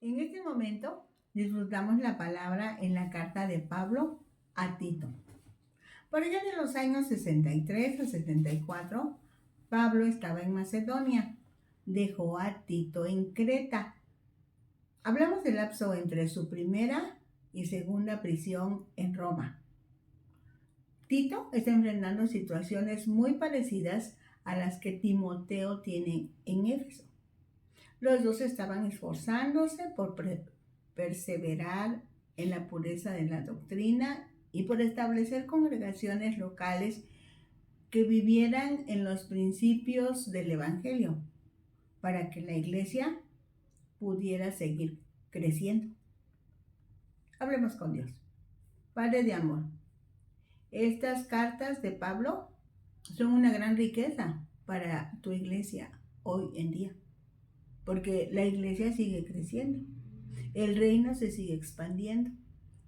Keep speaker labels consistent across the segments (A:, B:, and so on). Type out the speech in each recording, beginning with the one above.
A: En este momento disfrutamos la palabra en la carta de Pablo a Tito. Por allá de los años 63 a 74, Pablo estaba en Macedonia. Dejó a Tito en Creta. Hablamos del lapso entre su primera y segunda prisión en Roma. Tito está enfrentando situaciones muy parecidas a las que Timoteo tiene en Éfeso. Los dos estaban esforzándose por perseverar en la pureza de la doctrina y por establecer congregaciones locales que vivieran en los principios del Evangelio para que la iglesia pudiera seguir creciendo. Hablemos con Dios. Padre de amor, estas cartas de Pablo son una gran riqueza para tu iglesia hoy en día, porque la iglesia sigue creciendo, el reino se sigue expandiendo,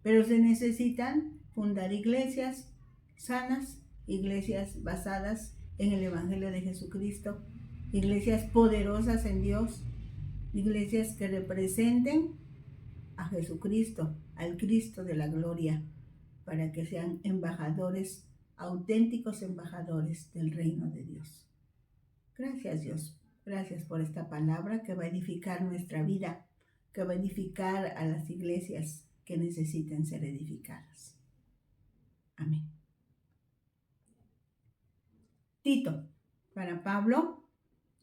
A: pero se necesitan fundar iglesias sanas, iglesias basadas en el Evangelio de Jesucristo, iglesias poderosas en Dios, iglesias que representen a Jesucristo, al Cristo de la gloria, para que sean embajadores, auténticos embajadores del reino de Dios. Gracias, Dios. Gracias por esta palabra que va a edificar nuestra vida, que va a edificar a las iglesias que necesiten ser edificadas. Amén. Tito. Para Pablo,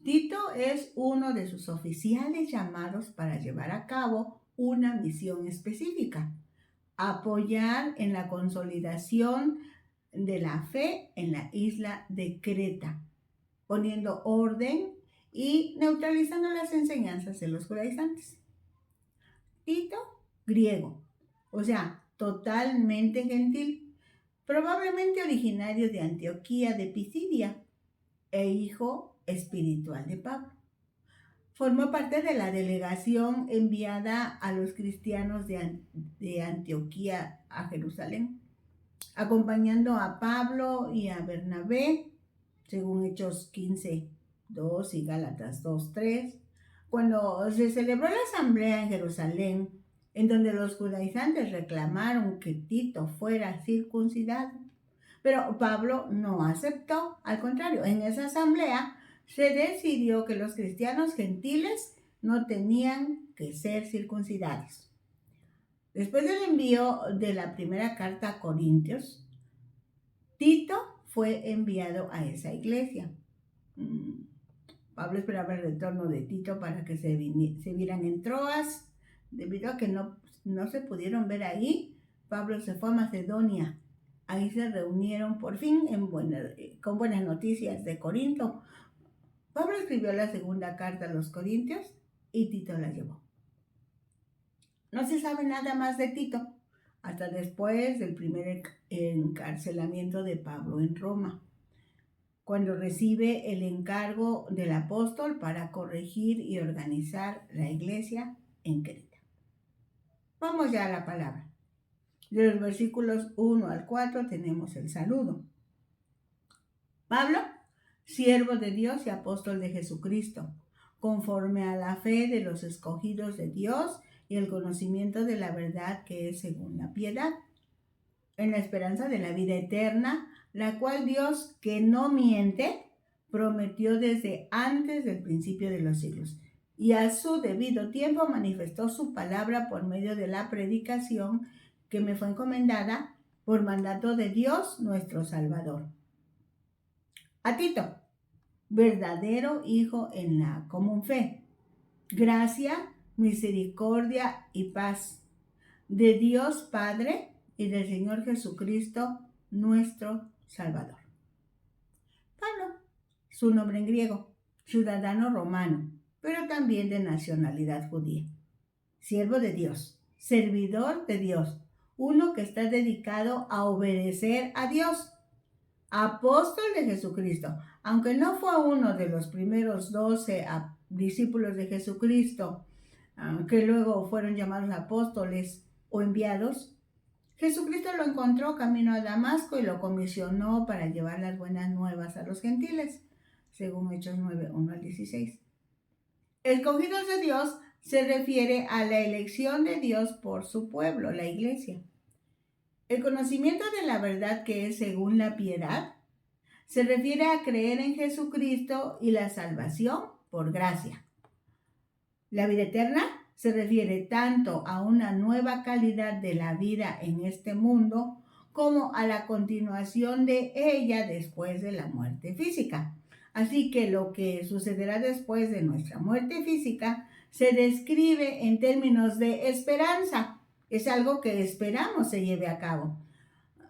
A: Tito es uno de sus oficiales llamados para llevar a cabo una misión específica: apoyar en la consolidación de la fe en la isla de Creta, poniendo orden y neutralizando las enseñanzas de los judaizantes. Tito, griego, o sea, totalmente gentil, probablemente originario de Antioquía de Pisidia e hijo espiritual de Pablo. Formó parte de la delegación enviada a los cristianos de Antioquía a Jerusalén, acompañando a Pablo y a Bernabé, según Hechos 15:2 y Gálatas 2:3, cuando se celebró la asamblea en Jerusalén, en donde los judaizantes reclamaron que Tito fuera circuncidado. Pero Pablo no aceptó. Al contrario, en esa asamblea se decidió que los cristianos gentiles no tenían que ser circuncidados. Después del envío de la primera carta a Corintios, Tito fue enviado a esa iglesia. Pablo esperaba el retorno de Tito para que se vieran en Troas. Debido a que no se pudieron ver ahí, Pablo se fue a Macedonia. Ahí se reunieron por fin con buenas noticias de Corinto. Pablo escribió la segunda carta a los Corintios y Tito la llevó. No se sabe nada más de Tito hasta después del primer encarcelamiento de Pablo en Roma, cuando recibe el encargo del apóstol para corregir y organizar la iglesia en Creta. Vamos ya a la palabra. De los versículos 1 al 4 tenemos el saludo. Pablo, siervo de Dios y apóstol de Jesucristo, conforme a la fe de los escogidos de Dios y el conocimiento de la verdad que es según la piedad, en la esperanza de la vida eterna, la cual Dios, que no miente, prometió desde antes del principio de los siglos, y a su debido tiempo manifestó su palabra por medio de la predicación que me fue encomendada por mandato de Dios nuestro Salvador. A Tito, verdadero hijo en la común fe, gracia, misericordia y paz de Dios Padre y del Señor Jesucristo nuestro Salvador. Pablo, su nombre en griego, ciudadano romano, pero también de nacionalidad judía. Siervo de Dios, servidor de Dios, uno que está dedicado a obedecer a Dios. Apóstol de Jesucristo, aunque no fue uno de los primeros 12 discípulos de Jesucristo, que luego fueron llamados apóstoles o enviados, Jesucristo lo encontró camino a Damasco y lo comisionó para llevar las buenas nuevas a los gentiles, según Hechos 9:1 al 16. Escogidos de Dios, se refiere a la elección de Dios por su pueblo, la iglesia. El conocimiento de la verdad que es según la piedad se refiere a creer en Jesucristo y la salvación por gracia. La vida eterna se refiere tanto a una nueva calidad de la vida en este mundo como a la continuación de ella después de la muerte física. Así que lo que sucederá después de nuestra muerte física se describe en términos de esperanza. Es algo que esperamos se lleve a cabo.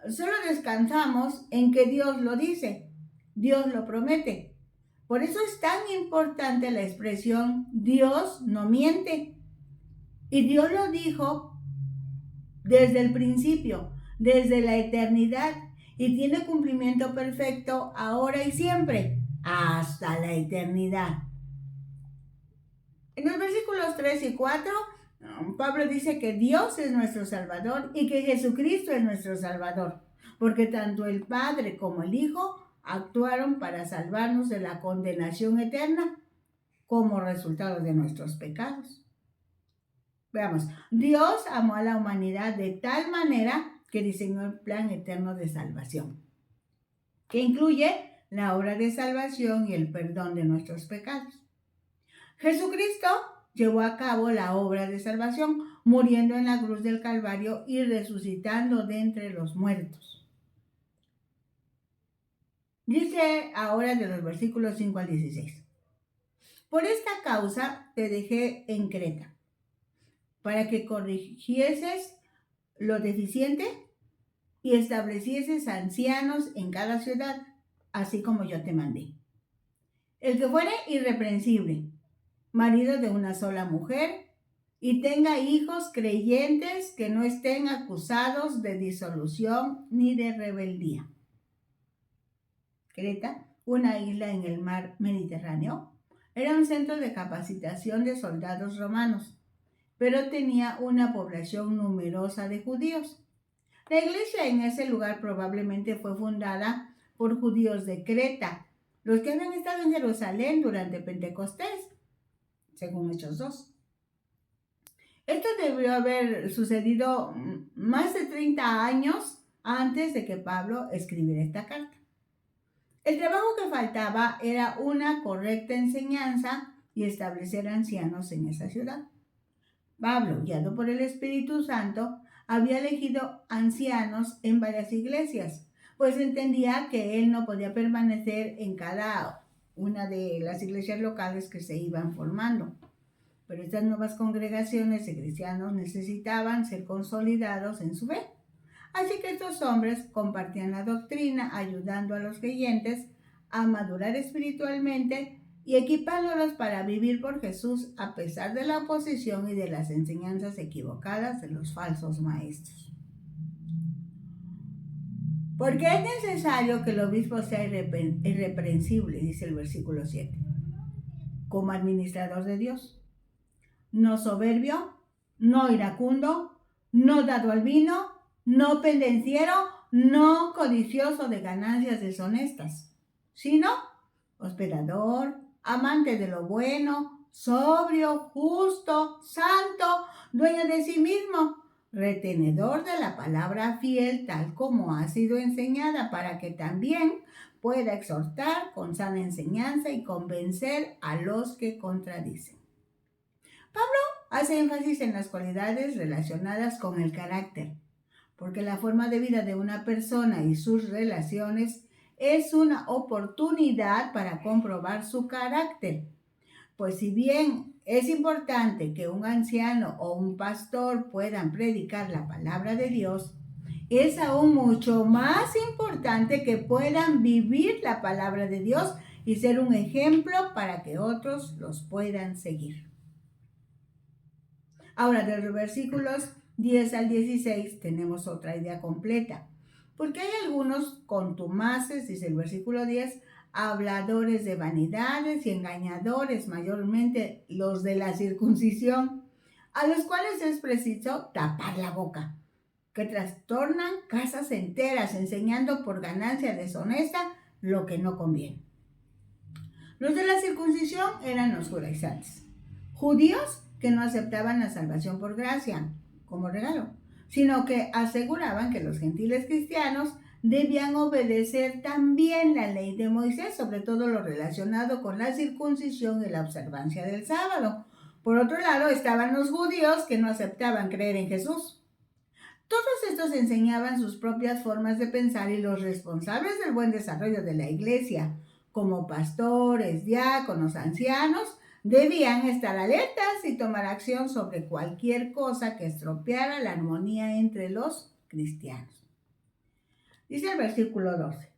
A: Solo descansamos en que Dios lo dice, Dios lo promete. Por eso es tan importante la expresión Dios no miente. Y Dios lo dijo desde el principio, desde la eternidad, y tiene cumplimiento perfecto ahora y siempre, hasta la eternidad. En los versículos 3 y 4, Pablo dice que Dios es nuestro Salvador y que Jesucristo es nuestro Salvador, porque tanto el Padre como el Hijo actuaron para salvarnos de la condenación eterna como resultado de nuestros pecados. Veamos, Dios amó a la humanidad de tal manera que diseñó el plan eterno de salvación, que incluye la obra de salvación y el perdón de nuestros pecados. Jesucristo llevó a cabo la obra de salvación, muriendo en la cruz del Calvario y resucitando de entre los muertos. Dice ahora de los versículos 5 al 16. Por esta causa te dejé en Creta, para que corrigieses lo deficiente y establecieses ancianos en cada ciudad, así como yo te mandé. El que fuere irreprensible, marido de una sola mujer, y tenga hijos creyentes que no estén acusados de disolución ni de rebeldía. Creta, una isla en el mar Mediterráneo, era un centro de capacitación de soldados romanos, pero tenía una población numerosa de judíos. La iglesia en ese lugar probablemente fue fundada por judíos de Creta, los que habían estado en Jerusalén durante Pentecostés, según Hechos 2. Esto debió haber sucedido más de 30 años antes de que Pablo escribiera esta carta. El trabajo que faltaba era una correcta enseñanza y establecer ancianos en esa ciudad. Pablo, guiado por el Espíritu Santo, había elegido ancianos en varias iglesias, pues entendía que él no podía permanecer en cada una de las iglesias locales que se iban formando. Pero estas nuevas congregaciones de cristianos necesitaban ser consolidados en su fe. Así que estos hombres compartían la doctrina, ayudando a los creyentes a madurar espiritualmente y equipándolos para vivir por Jesús a pesar de la oposición y de las enseñanzas equivocadas de los falsos maestros. Porque es necesario que el obispo sea irreprensible, dice el versículo 7, como administrador de Dios, no soberbio, no iracundo, no dado al vino, no pendenciero, no codicioso de ganancias deshonestas, sino hospedador, amante de lo bueno, sobrio, justo, santo, dueño de sí mismo, retenedor de la palabra fiel tal como ha sido enseñada, para que también pueda exhortar con sana enseñanza y convencer a los que contradicen. Pablo hace énfasis en las cualidades relacionadas con el carácter, porque la forma de vida de una persona y sus relaciones es una oportunidad para comprobar su carácter. Pues si bien es importante que un anciano o un pastor puedan predicar la palabra de Dios, es aún mucho más importante que puedan vivir la palabra de Dios y ser un ejemplo para que otros los puedan seguir. Ahora, de los versículos 10 al 16 tenemos otra idea completa. Porque hay algunos contumaces, dice el versículo 10, habladores de vanidades y engañadores, mayormente los de la circuncisión, a los cuales es preciso tapar la boca, que trastornan casas enteras, enseñando por ganancia deshonesta lo que no conviene. Los de la circuncisión eran los judaizantes, judíos que no aceptaban la salvación por gracia como regalo, sino que aseguraban que los gentiles cristianos debían obedecer también la ley de Moisés, sobre todo lo relacionado con la circuncisión y la observancia del sábado. Por otro lado, estaban los judíos que no aceptaban creer en Jesús. Todos estos enseñaban sus propias formas de pensar y los responsables del buen desarrollo de la iglesia, como pastores, diáconos, ancianos, debían estar alertas y tomar acción sobre cualquier cosa que estropeara la armonía entre los cristianos. Dice el versículo 12.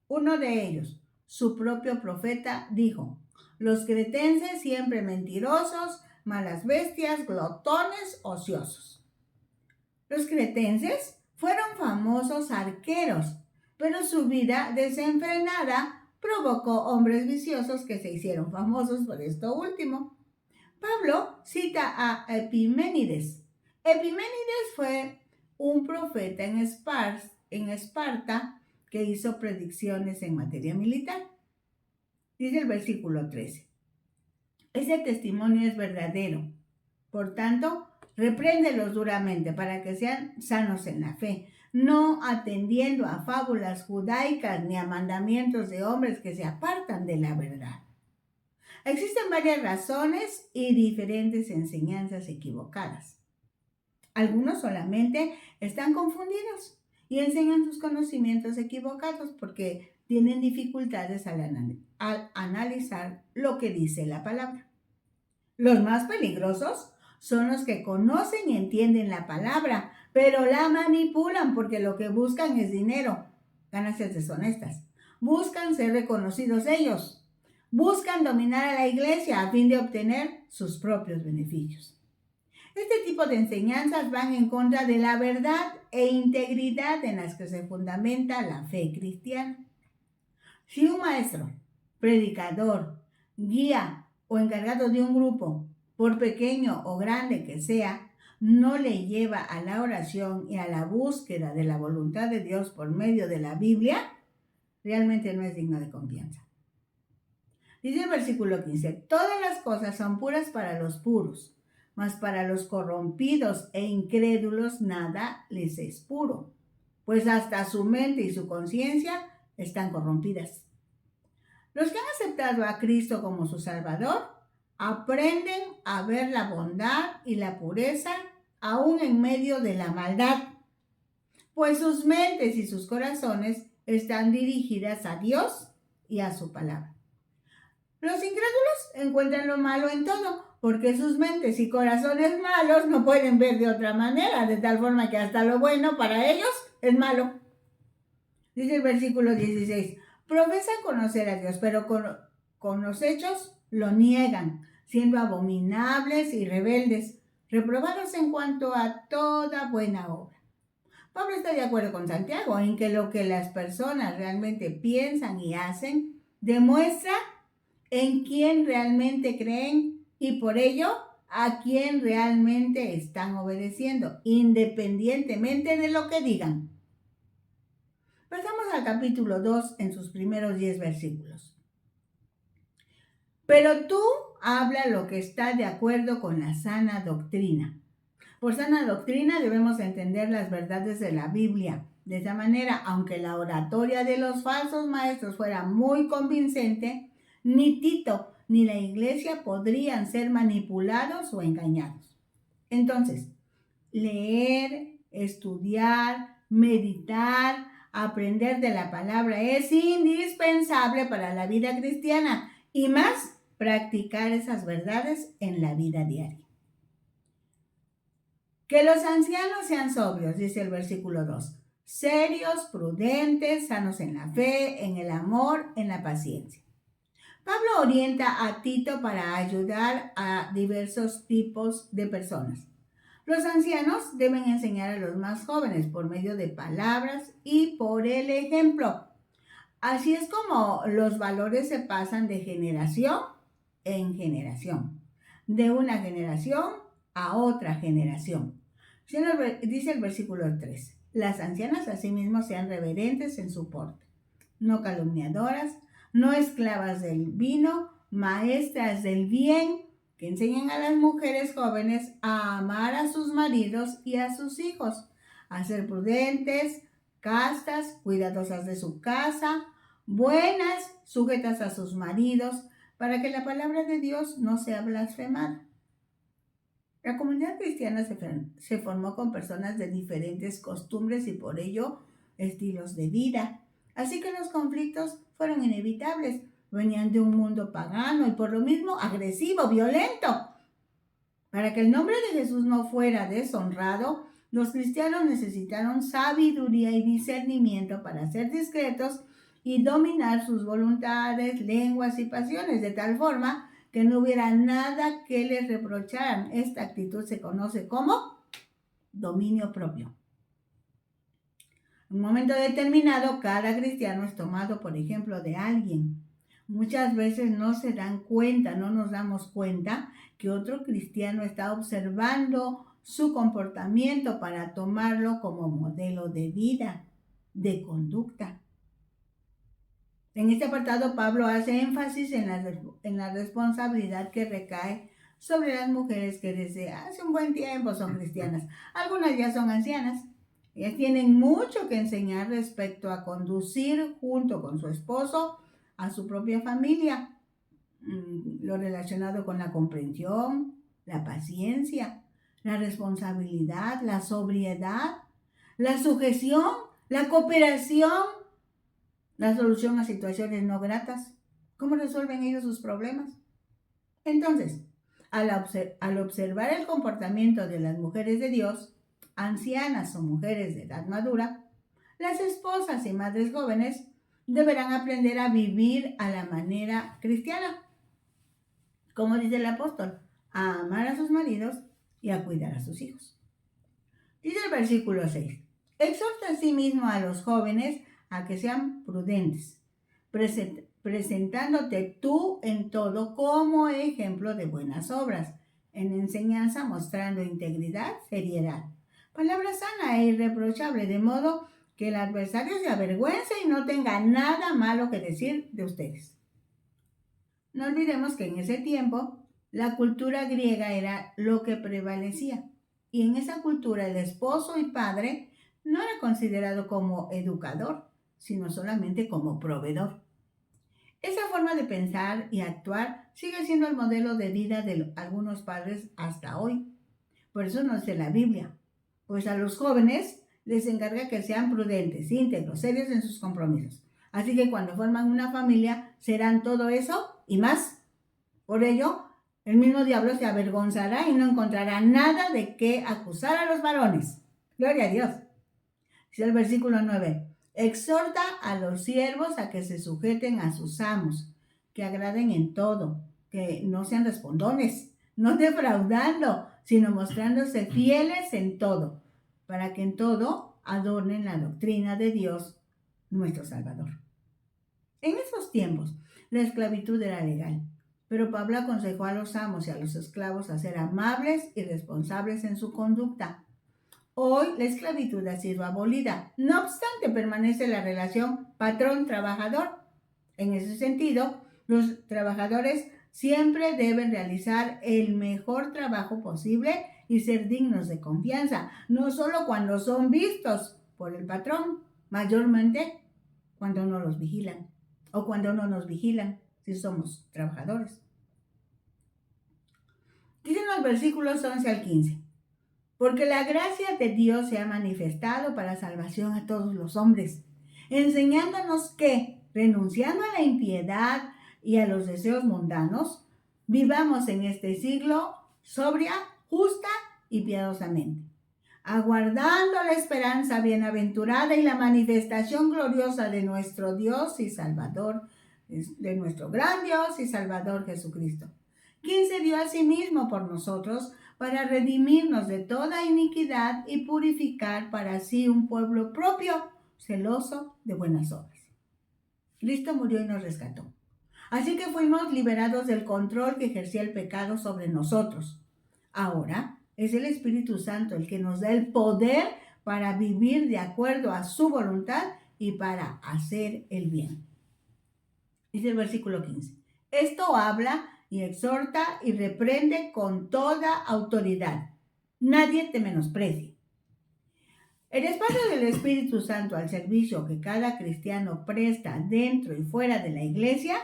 A: Uno de ellos, su propio profeta, dijo: los cretenses siempre mentirosos, malas bestias, glotones, ociosos. Los cretenses fueron famosos arqueros, pero su vida desenfrenada provocó hombres viciosos que se hicieron famosos por esto último. Pablo cita a Epiménides. Epiménides fue un profeta en Esparta que hizo predicciones en materia militar. Dice el versículo 13. Ese testimonio es verdadero. Por tanto, repréndelos duramente para que sean sanos en la fe, no atendiendo a fábulas judaicas ni a mandamientos de hombres que se apartan de la verdad. Existen varias razones y diferentes enseñanzas equivocadas. Algunos solamente están confundidos y enseñan sus conocimientos equivocados porque tienen dificultades al analizar lo que dice la palabra. Los más peligrosos son los que conocen y entienden la palabra, pero la manipulan porque lo que buscan es dinero, ganancias deshonestas. Buscan ser reconocidos ellos. Buscan dominar a la iglesia a fin de obtener sus propios beneficios. Este tipo de enseñanzas van en contra de la verdad e integridad en las que se fundamenta la fe cristiana. Si un maestro, predicador, guía o encargado de un grupo, por pequeño o grande que sea, no le lleva a la oración y a la búsqueda de la voluntad de Dios por medio de la Biblia, realmente no es digno de confianza. Dice el versículo 15, todas las cosas son puras para los puros, mas para los corrompidos e incrédulos nada les es puro, pues hasta su mente y su conciencia están corrompidas. Los que han aceptado a Cristo como su Salvador aprenden a ver la bondad y la pureza aún en medio de la maldad, pues sus mentes y sus corazones están dirigidas a Dios y a su palabra. Los incrédulos encuentran lo malo en todo, porque sus mentes y corazones malos no pueden ver de otra manera, de tal forma que hasta lo bueno para ellos es malo. Dice el versículo 16, profesan conocer a Dios, pero con los hechos lo niegan, siendo abominables y rebeldes, reprobados en cuanto a toda buena obra. Pablo está de acuerdo con Santiago en que lo que las personas realmente piensan y hacen demuestra en quién realmente creen y por ello a quién realmente están obedeciendo, independientemente de lo que digan. Pasamos al capítulo 2 en sus primeros 10 versículos. Pero tú habla lo que está de acuerdo con la sana doctrina. Por sana doctrina debemos entender las verdades de la Biblia. De esa manera, aunque la oratoria de los falsos maestros fuera muy convincente, ni Tito ni la iglesia podrían ser manipulados o engañados. Entonces, leer, estudiar, meditar, aprender de la palabra es indispensable para la vida cristiana y más practicar esas verdades en la vida diaria. Que los ancianos sean sobrios, dice el versículo 2, serios, prudentes, sanos en la fe, en el amor, en la paciencia. Pablo orienta a Tito para ayudar a diversos tipos de personas. Los ancianos deben enseñar a los más jóvenes por medio de palabras y por el ejemplo. Así es como los valores se pasan de generación en generación, de una generación a otra generación. Dice el versículo 3, las ancianas asimismo sean reverentes en su porte, no calumniadoras, no esclavas del vino, maestras del bien, que enseñen a las mujeres jóvenes a amar a sus maridos y a sus hijos, a ser prudentes, castas, cuidadosas de su casa, buenas, sujetas a sus maridos, para que la palabra de Dios no sea blasfemada. La comunidad cristiana se formó con personas de diferentes costumbres y por ello estilos de vida. Así que los conflictos fueron inevitables. Venían de un mundo pagano y por lo mismo agresivo, violento. Para que el nombre de Jesús no fuera deshonrado, los cristianos necesitaron sabiduría y discernimiento para ser discretos y dominar sus voluntades, lenguas y pasiones, de tal forma que no hubiera nada que les reprocharan. Esta actitud se conoce como dominio propio. En un momento determinado, cada cristiano es tomado, por ejemplo, de alguien. Muchas veces no se dan cuenta, no nos damos cuenta que otro cristiano está observando su comportamiento para tomarlo como modelo de vida, de conducta. En este apartado, Pablo hace énfasis en la responsabilidad que recae sobre las mujeres que desde hace un buen tiempo son cristianas. Algunas ya son ancianas. Ellas tienen mucho que enseñar respecto a conducir junto con su esposo a su propia familia, lo relacionado con la comprensión, la paciencia, la responsabilidad, la sobriedad, la sujeción, la cooperación, la solución a situaciones no gratas. ¿Cómo resuelven ellos sus problemas? Entonces, al observar el comportamiento de las mujeres de Dios, ancianas o mujeres de edad madura, las esposas y madres jóvenes deberán aprender a vivir a la manera cristiana, como dice el apóstol, a amar a sus maridos y a cuidar a sus hijos. Dice el versículo 6, exhorta a sí mismo a los jóvenes a que sean prudentes, presentándote tú en todo como ejemplo de buenas obras, en enseñanza mostrando integridad, seriedad, palabra sana e irreprochable, de modo que el adversario se avergüence y no tenga nada malo que decir de ustedes. No olvidemos que en ese tiempo la cultura griega era lo que prevalecía, y en esa cultura el esposo y padre no era considerado como educador, sino solamente como proveedor. Esa forma de pensar y actuar sigue siendo el modelo de vida de algunos padres hasta hoy. Por eso nos dice la Biblia, pues a los jóvenes les encarga que sean prudentes, íntegros, serios en sus compromisos. Así que cuando forman una familia serán todo eso y más. Por ello, el mismo diablo se avergonzará y no encontrará nada de qué acusar a los varones. Gloria a Dios. Dice el versículo 9. Exhorta a los siervos a que se sujeten a sus amos, que agraden en todo, que no sean respondones, no defraudando, sino mostrándose fieles en todo, para que en todo adornen la doctrina de Dios, nuestro Salvador. En esos tiempos, la esclavitud era legal, pero Pablo aconsejó a los amos y a los esclavos a ser amables y responsables en su conducta. Hoy la esclavitud ha sido abolida. No obstante, permanece la relación patrón-trabajador. En ese sentido, los trabajadores siempre deben realizar el mejor trabajo posible y ser dignos de confianza, no solo cuando son vistos por el patrón, mayormente cuando no los vigilan o cuando no nos vigilan si somos trabajadores. Dicen los versículos 11 al 15. Porque la gracia de Dios se ha manifestado para salvación a todos los hombres, enseñándonos que, renunciando a la impiedad y a los deseos mundanos, vivamos en este siglo sobria, justa y piadosamente, aguardando la esperanza bienaventurada y la manifestación gloriosa de nuestro Dios y Salvador, de nuestro gran Dios y Salvador Jesucristo, quien se dio a sí mismo por nosotros para redimirnos de toda iniquidad y purificar para sí un pueblo propio, celoso de buenas obras. Cristo murió y nos rescató. Así que fuimos liberados del control que ejercía el pecado sobre nosotros. Ahora es el Espíritu Santo el que nos da el poder para vivir de acuerdo a su voluntad y para hacer el bien. Dice el versículo 15. Esto habla y exhorta y reprende con toda autoridad. Nadie te menosprecie. El espacio del Espíritu Santo al servicio que cada cristiano presta dentro y fuera de la iglesia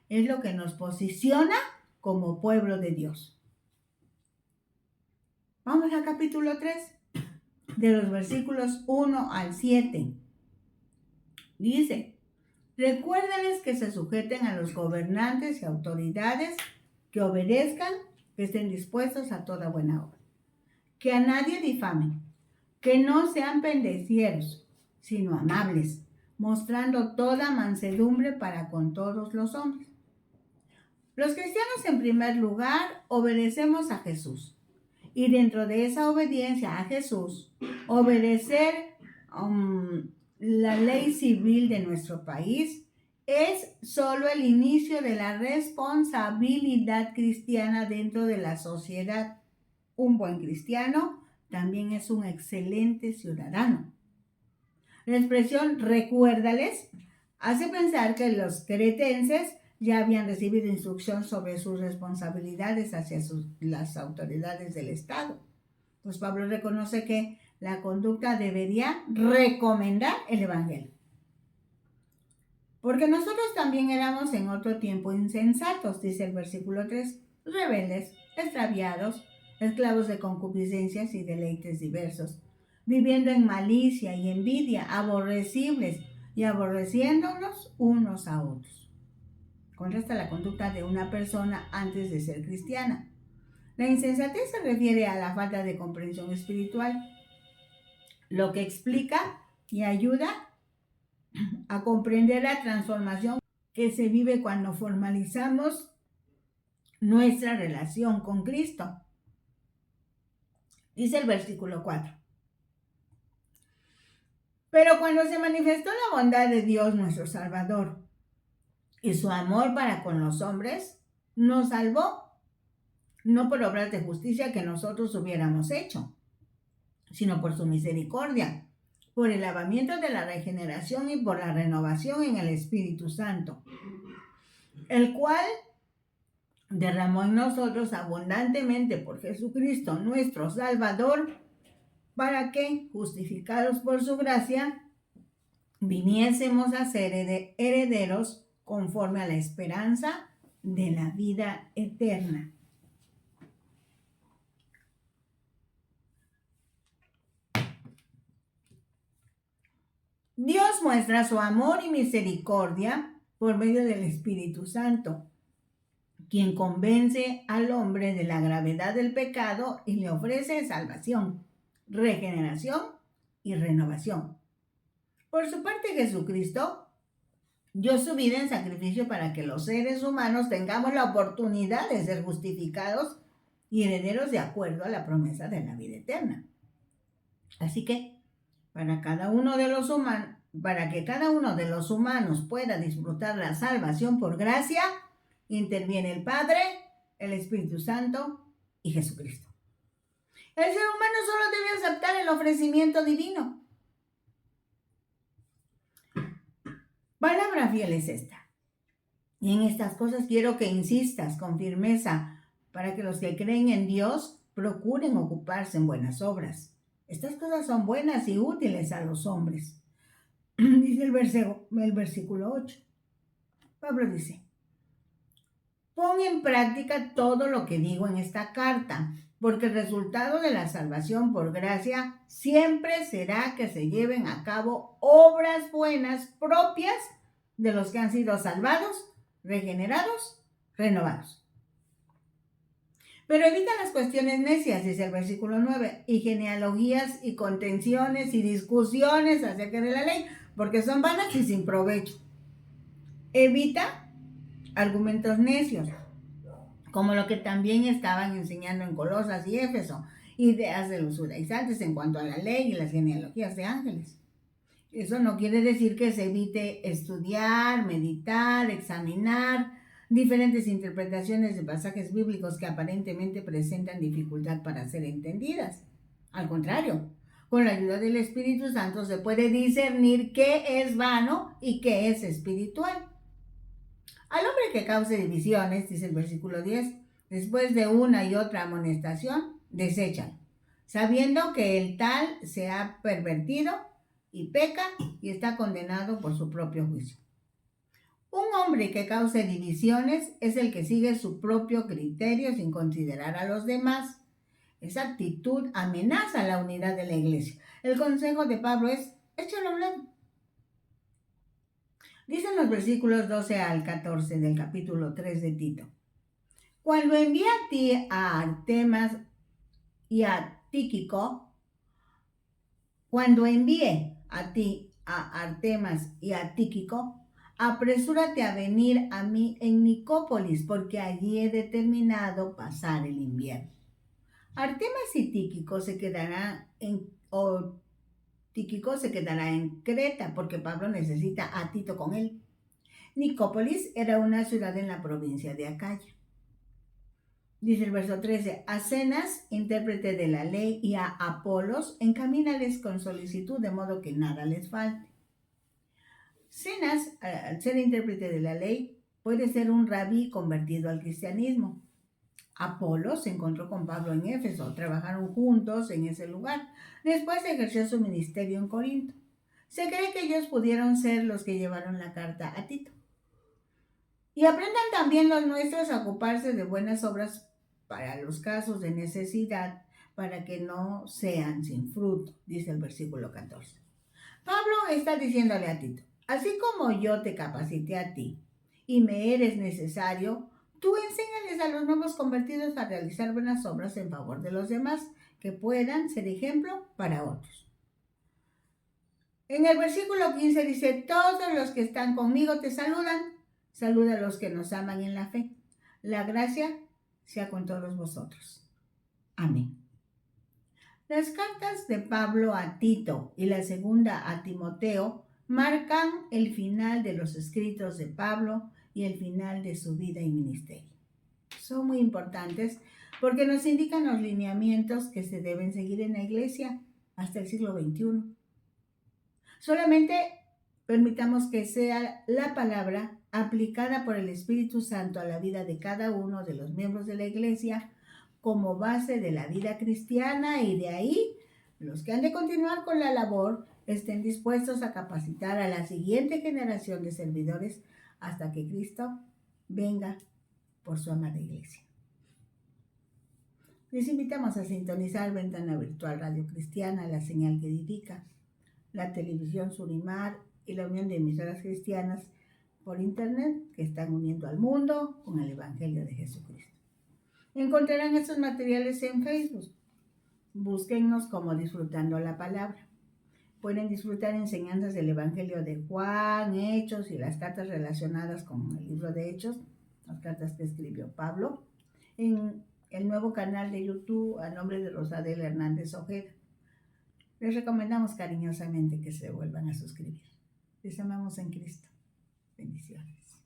A: es lo que nos posiciona como pueblo de Dios. Vamos al capítulo 3, de los versículos 1 al 7. Dice: recuérdales que se sujeten a los gobernantes y autoridades, que obedezcan, que estén dispuestos a toda buena obra, que a nadie difamen, que no sean pendecieros, sino amables, mostrando toda mansedumbre para con todos los hombres. Los cristianos, en primer lugar, obedecemos a Jesús. Y dentro de esa obediencia a Jesús, obedecer la ley civil de nuestro país es solo el inicio de la responsabilidad cristiana dentro de la sociedad. Un buen cristiano también es un excelente ciudadano. La expresión recuérdales hace pensar que los cretenses ya habían recibido instrucción sobre sus responsabilidades hacia las autoridades del Estado. Pues Pablo reconoce que la conducta debería recomendar el Evangelio. Porque nosotros también éramos en otro tiempo insensatos, dice el versículo 3, rebeldes, extraviados, esclavos de concupiscencias y deleites diversos, viviendo en malicia y envidia, aborrecibles y aborreciéndonos unos a otros. Contrasta la conducta de una persona antes de ser cristiana. La insensatez se refiere a la falta de comprensión espiritual, lo que explica y ayuda a comprender la transformación que se vive cuando formalizamos nuestra relación con Cristo. Dice el versículo 4. Pero cuando se manifestó la bondad de Dios nuestro Salvador y su amor para con los hombres, nos salvó, no por obras de justicia que nosotros hubiéramos hecho, sino por su misericordia, por el lavamiento de la regeneración y por la renovación en el Espíritu Santo, el cual derramó en nosotros abundantemente por Jesucristo nuestro Salvador, para que, justificados por su gracia, viniésemos a ser herederos conforme a la esperanza de la vida eterna. Dios muestra su amor y misericordia por medio del Espíritu Santo, quien convence al hombre de la gravedad del pecado y le ofrece salvación, regeneración y renovación. Por su parte, Jesucristo dio su vida en sacrificio para que los seres humanos tengamos la oportunidad de ser justificados y herederos de acuerdo a la promesa de la vida eterna. Así que, para que cada uno de los humanos pueda disfrutar la salvación por gracia, interviene el Padre, el Espíritu Santo y Jesucristo. El ser humano solo debe aceptar el ofrecimiento divino. Palabra fiel es esta. Y en estas cosas quiero que insistas con firmeza para que los que creen en Dios procuren ocuparse en buenas obras. Estas cosas son buenas y útiles a los hombres. Dice el versículo 8. Pablo dice: pon en práctica todo lo que digo en esta carta, porque el resultado de la salvación por gracia siempre será que se lleven a cabo obras buenas propias de los que han sido salvados, regenerados, renovados. Pero evita las cuestiones necias, dice el versículo 9, y genealogías y contenciones y discusiones acerca de la ley, porque son vanas y sin provecho. Evita argumentos necios, como lo que también estaban enseñando en Colosas y Éfeso, ideas de los judaizantes en cuanto a la ley y las genealogías de ángeles. Eso no quiere decir que se evite estudiar, meditar, examinar diferentes interpretaciones de pasajes bíblicos que aparentemente presentan dificultad para ser entendidas. Al contrario, con la ayuda del Espíritu Santo se puede discernir qué es vano y qué es espiritual. Al hombre que cause divisiones, dice el versículo 10, después de una y otra amonestación, deséchalo, sabiendo que el tal se ha pervertido y peca y está condenado por su propio juicio. Un hombre que cause divisiones es el que sigue su propio criterio sin considerar a los demás. Esa actitud amenaza la unidad de la iglesia. El consejo de Pablo es, échalo a un lado. Dicen los versículos 12 al 14 del capítulo 3 de Tito. Cuando envié a ti a Artemas y a Tíquico, cuando envié a ti a Artemas y a Tíquico, apresúrate a venir a mí en Nicópolis, porque allí he determinado pasar el invierno. Artemas y Tíquico se quedarán Tíquico se quedará en Creta, porque Pablo necesita a Tito con él. Nicópolis era una ciudad en la provincia de Acaya. Dice el verso 13, a Zenas, intérprete de la ley, y a Apolos, encamínales con solicitud, de modo que nada les falte. Zenas, al ser intérprete de la ley, puede ser un rabí convertido al cristianismo. Apolos se encontró con Pablo en Éfeso, trabajaron juntos en ese lugar. Después ejerció su ministerio en Corinto. Se cree que ellos pudieron ser los que llevaron la carta a Tito. Y aprendan también los nuestros a ocuparse de buenas obras para los casos de necesidad, para que no sean sin fruto, dice el versículo 14. Pablo está diciéndole a Tito, así como yo te capacité a ti y me eres necesario, tú enséñales a los nuevos convertidos a realizar buenas obras en favor de los demás, que puedan ser ejemplo para otros. En el versículo 15 dice, todos los que están conmigo te saludan. Saluda a los que nos aman en la fe. La gracia sea con todos vosotros. Amén. Las cartas de Pablo a Tito y la segunda a Timoteo marcan el final de los escritos de Pablo y el final de su vida y ministerio. Son muy importantes porque nos indican los lineamientos que se deben seguir en la iglesia hasta el siglo XXI. Solamente permitamos que sea la palabra aplicada por el Espíritu Santo a la vida de cada uno de los miembros de la iglesia como base de la vida cristiana, y de ahí los que han de continuar con la labor estén dispuestos a capacitar a la siguiente generación de servidores hasta que Cristo venga por su amada iglesia. Les invitamos a sintonizar Ventana Virtual Radio Cristiana, la señal que edifica, la televisión Surimar y la unión de emisoras cristianas por internet que están uniendo al mundo con el Evangelio de Jesucristo. Encontrarán estos materiales en Facebook. Búsquennos como Disfrutando la Palabra. Pueden disfrutar enseñanzas del Evangelio de Juan, Hechos y las cartas relacionadas con el libro de Hechos, las cartas que escribió Pablo, en el nuevo canal de YouTube a nombre de Rosadela Hernández Ojeda. Les recomendamos cariñosamente que se vuelvan a suscribir. Les amamos en Cristo. Bendiciones.